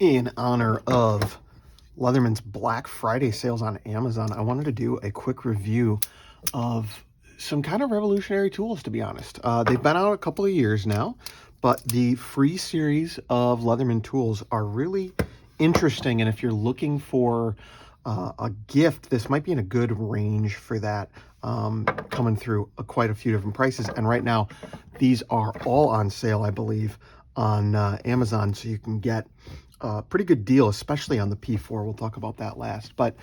In honor of Leatherman's Black Friday sales on Amazon, I wanted to do a quick review of some kind of revolutionary tools, to be honest. They've been out a couple of years now, but the free series of Leatherman tools are really interesting. And if you're looking for a gift, this might be in a good range for that, coming through quite a few different prices. And right now, these are all on sale, I believe, on Amazon, so you can get a pretty good deal, especially on the P4. We'll talk about that last. But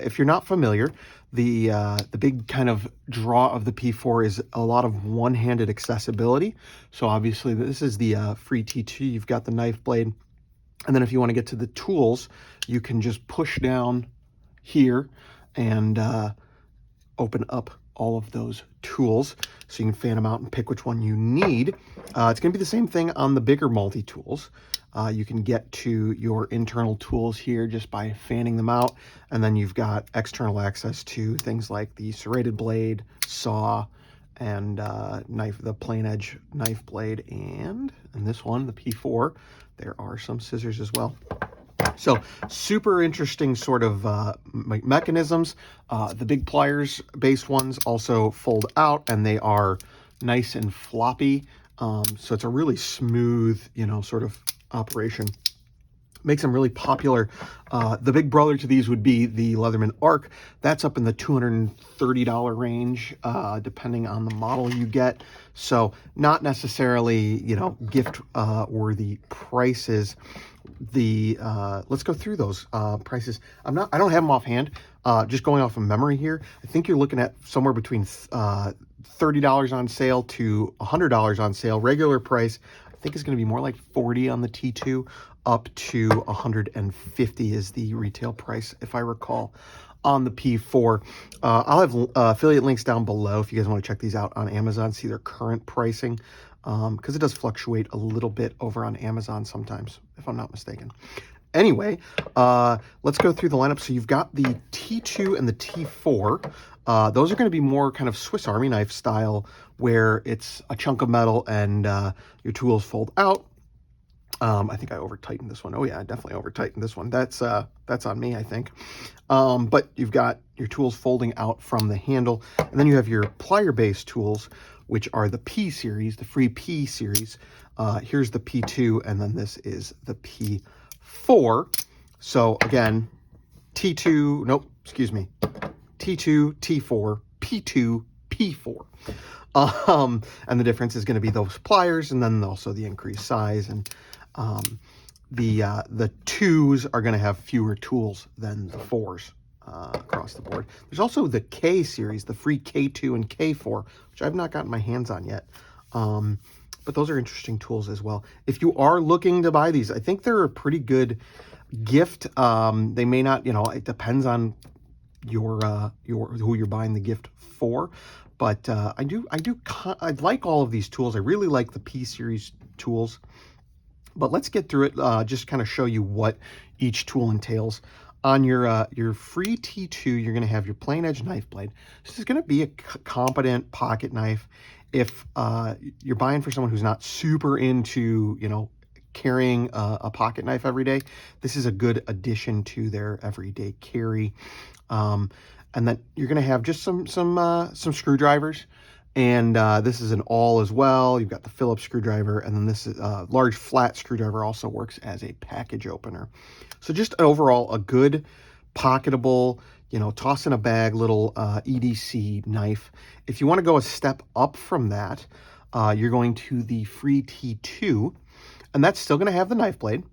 if you're not familiar, the big kind of draw of the P4 is a lot of one-handed accessibility. So obviously this is the free T2. You've got the knife blade. And then if you want to get to the tools, you can just push down here and open up all of those tools so you can fan them out and pick which one you need. It's going to be the same thing on the bigger multi-tools. You can get to your internal tools here just by fanning them out, and then you've got external access to things like the serrated blade, saw, and the plain edge knife blade, and in this one, the P4, there are some scissors as well. So super interesting sort of mechanisms. The big pliers based ones also fold out, and they are nice and floppy. So it's a really smooth, sort of operation. Makes them really popular. The big brother to these would be the Leatherman Arc. That's up in the $230 range, depending on the model you get. So not necessarily, gift worthy prices. Let's go through those prices. I don't have them offhand. Just going off of memory here, I think you're looking at somewhere between $30 on sale to $100 on sale. Regular price, I think, is going to be more like $40 on the T2, up to $150 is the retail price, if I recall, on the P4. I'll have affiliate links down below if you guys want to check these out on Amazon, see their current pricing, because it does fluctuate a little bit over on Amazon sometimes, if I'm not mistaken. Anyway, let's go through the lineup. So you've got the T2 and the T4. Those are going to be more kind of Swiss Army knife style, where it's a chunk of metal and your tools fold out. I think I over-tightened this one. Oh yeah, I definitely over-tightened this one. That's on me, I think. But you've got your tools folding out from the handle, and then you have your plier-based tools, which are the P series, the free P series. Here's the P2, and then this is the P4. So again, T2, T2, T4, P2, P4. And the difference is going to be those pliers, and then also the increased size. And the twos are going to have fewer tools than the fours across the board. There's also the K series, the free K2 and K4, which I've not gotten my hands on yet. But those are interesting tools as well. If you are looking to buy these, I think they're a pretty good gift. They may not, it depends on who you're buying the gift for. But I like all of these tools. I really like the P series tools. But let's get through it, just kind of show you what each tool entails. On your free T2, you're going to have your plain edge knife blade. This is going to be a competent pocket knife. If you're buying for someone who's not super into, carrying a pocket knife every day, this is a good addition to their everyday carry. And then you're going to have just some screwdrivers. And this is an awl as well. You've got the Phillips screwdriver, and then this is large flat screwdriver also works as a package opener. So just overall a good pocketable, toss in a bag little EDC knife. If you want to go a step up from that, you're going to the free T2, and that's still going to have the knife blade.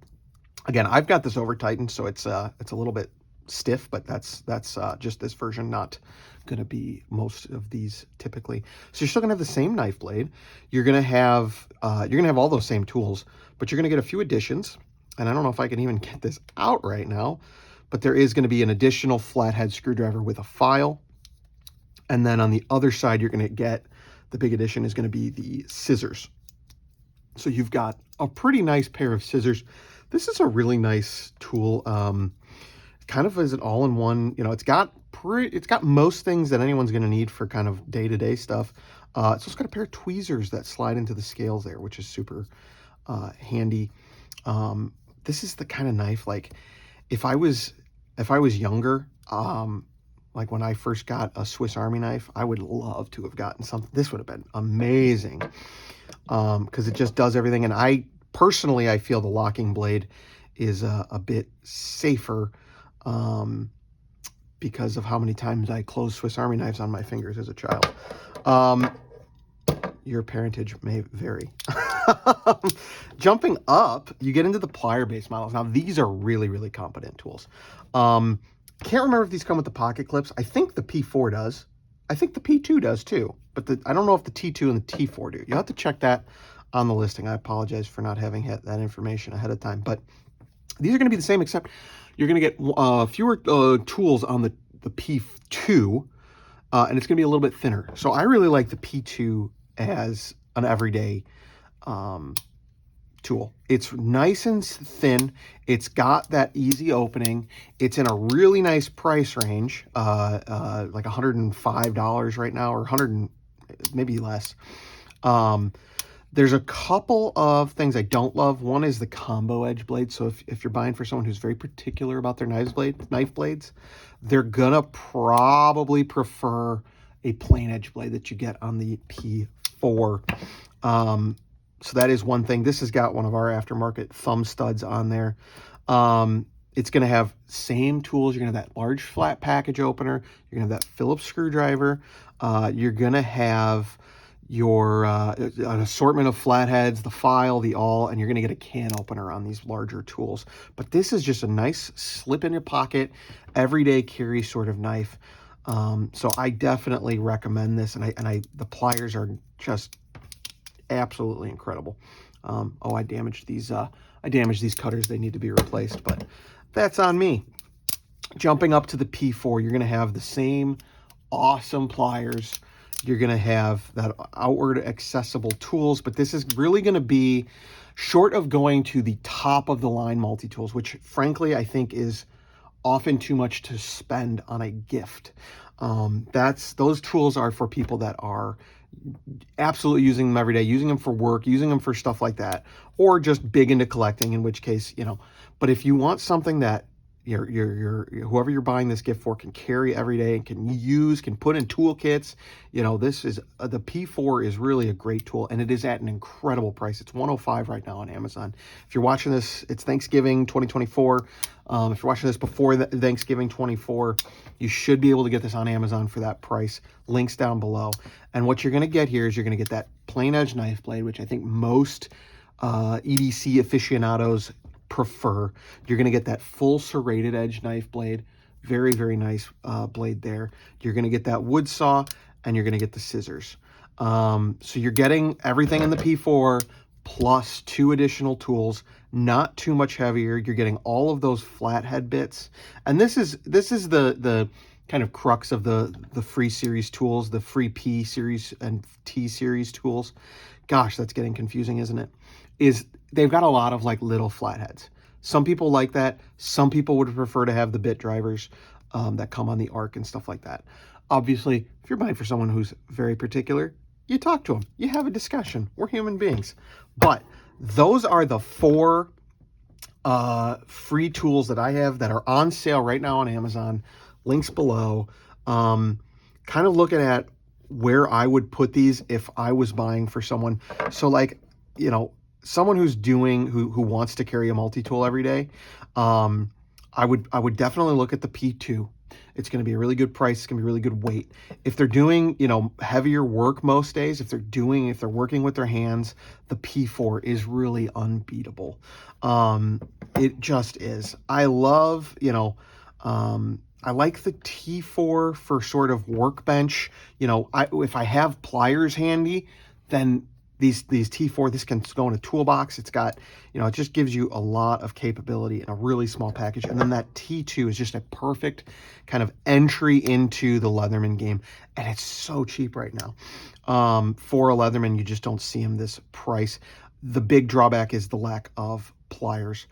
Again, I've got this over tightened, so it's a little bit stiff, but that's just this version, not going to be most of these typically. So you're still going to have the same knife blade. You're going to have all those same tools, but you're going to get a few additions. And I don't know if I can even get this out right now, but there is going to be an additional flathead screwdriver with a file. And then on the other side, you're going to get the big addition is going to be the scissors. So you've got a pretty nice pair of scissors. This is a really nice tool. Kind of as an all-in-one, it's got most things that anyone's going to need for kind of day-to-day stuff. It's also got a pair of tweezers that slide into the scales there, which is super handy. this is the kind of knife, like if I was younger, like when I first got a Swiss Army knife, I would love to have gotten something. This would have been amazing, because it just does everything. And I personally, I feel the locking blade is a bit safer, because of how many times I closed Swiss Army knives on my fingers as a child. Your parentage may vary. Jumping up, you get into the plier-based models. Now, these are really, really competent tools. Can't remember if these come with the pocket clips. I think the P4 does. I think the P2 does too, but I don't know if the T2 and the T4 do. You'll have to check that on the listing. I apologize for not having had that information ahead of time, but these are going to be the same, except you're going to get fewer tools on the P2, and it's going to be a little bit thinner. So I really like the P2 as an everyday tool. It's nice and thin. It's got that easy opening. It's in a really nice price range, like $105 right now, or 100, maybe less. There's a couple of things I don't love. One is the combo edge blade. So if you're buying for someone who's very particular about their knife blades, they're gonna probably prefer a plain edge blade that you get on the P4. So that is one thing. This has got one of our aftermarket thumb studs on there. It's going to have same tools. You're going to have that large flat package opener. You're going to have that Phillips screwdriver. You're going to have your an assortment of flatheads, the file, the awl, and you're going to get a can opener on these larger tools. But this is just a nice slip in your pocket, everyday carry sort of knife. So I definitely recommend this, and the pliers are just absolutely incredible. Oh, I damaged these cutters. They need to be replaced, but that's on me. Jumping up to the P4, you're going to have the same awesome pliers. You're going to have that outward accessible tools, but this is really going to be, short of going to the top of the line multi-tools, which frankly I think is often too much to spend on a gift. Those tools are for people that are absolutely using them every day, using them for work, using them for stuff like that, or just big into collecting, in which case, but if you want something that whoever you're buying this gift for can carry every day and can put in toolkits, this is the P4 is really a great tool, and it is at an incredible price. It's $105 right now on Amazon. If you're watching this, it's Thanksgiving 2024. If you're watching this before Thanksgiving 24, you should be able to get this on Amazon for that price. Links down below. And what you're going to get here is you're going to get that plain edge knife blade, which I think most EDC aficionados prefer. You're going to get that full serrated edge knife blade. Very, very nice blade there. You're going to get that wood saw, and you're going to get the scissors. So you're getting everything in the P4 plus 2 additional tools, not too much heavier. You're getting all of those flathead bits. And this is the kind of crux of the Free Series tools, the Free P Series and T Series tools. Gosh, that's getting confusing, isn't it? They've got a lot of like little flatheads. Some people like that. Some people would prefer to have the bit drivers that come on the arc and stuff like that. Obviously, if you're buying for someone who's very particular, you talk to them. You have a discussion. We're human beings. But those are the 4 free tools that I have that are on sale right now on Amazon. Links below. Kind of looking at where I would put these if I was buying for someone. So like, someone who wants to carry a multi-tool every day, I would definitely look at the P2. It's going to be a really good price. It's going to be really good weight. If they're doing, heavier work most days, if they're working with their hands, the P4 is really unbeatable. It just is. I love, I like the T4 for sort of workbench. If I have pliers handy, then these T4, this can go in a toolbox. It's got, it just gives you a lot of capability in a really small package. And then that T2 is just a perfect kind of entry into the Leatherman game. And it's so cheap right now. For a Leatherman, you just don't see them this price. The big drawback is the lack of pliers.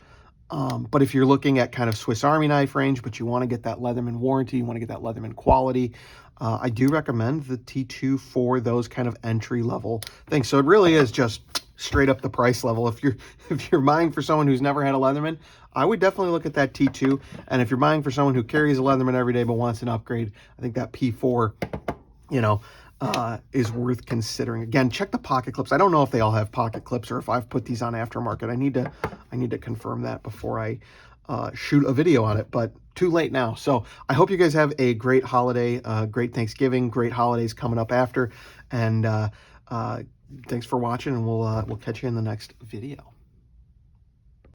But if you're looking at kind of Swiss Army knife range, but you want to get that Leatherman warranty, you want to get that Leatherman quality, I do recommend the T2 for those kind of entry level things. So it really is just straight up the price level. If you're buying for someone who's never had a Leatherman, I would definitely look at that T2. And if you're buying for someone who carries a Leatherman every day but wants an upgrade, I think that P4, you know, is worth considering. Again, check the pocket clips. I don't know if they all have pocket clips or if I've put these on aftermarket. I need to confirm that before I shoot a video on it, but too late now. So I hope you guys have a great holiday, great Thanksgiving, great holidays coming up after, and thanks for watching, and we'll catch you in the next video.